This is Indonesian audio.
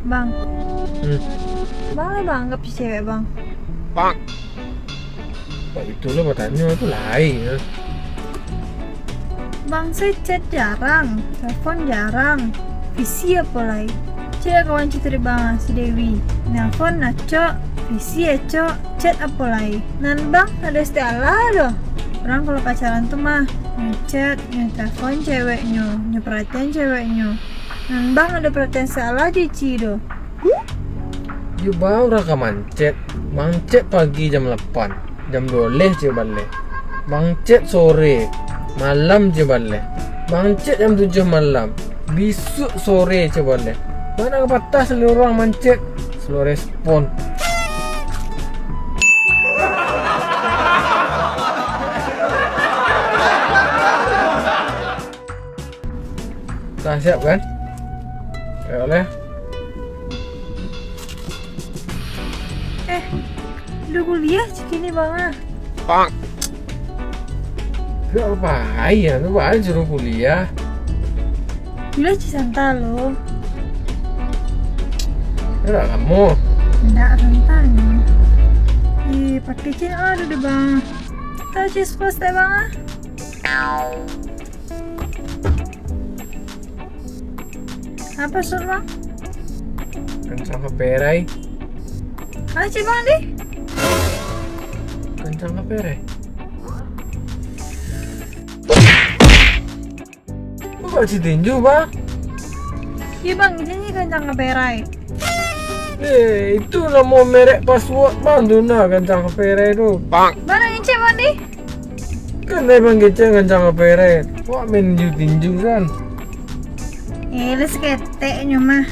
Bang, Hmm. bang lah bang anggap si cewek bang. Pak. Pak itu lo bertanya itu lain ya. Bang saya chat jarang, telepon jarang, visi apa lagi? Cek kawan cerita bang si Dewi, nelpon nah cok, visi ya cok, chat apa lagi? Nan bang ada istilah doh. Orang kalau pacaran tuh mah ngechat, telepon ceweknya, perhatian ceweknya. Nan bang ada perhatian salah di Cido. Dia baru rekaman chat. Mancet pagi jam 8, jam 12 je balik. Mancet sore, malam je balik. Mancet jam 7 malam, besok sore je balik. Mana patah seluruh orang mancet, seluruh respon. Dah siap kan? Ya oleh. Udah kuliah segini bang ah. Pak. Gak apa ya, lu aja suruh kuliah. Kuliah Cisanta lo. Enggak kamu. Enggak rentan. Pakai cin ada deh bang. Tahu cheese plus deh bang ah. Apa sur bang? Kencang ke perai. Aja bang deh. Kencang ke perai. Lu gak tinju bang? Iya bang, ini kencang keperai. Itu nama merek password bang tuh nah kencang ke perai tuh. Bang. Mana ngecek bang deh? Kan bang kecil kencang ke perai. Wah main tinju kan? Lu seketeknya mah.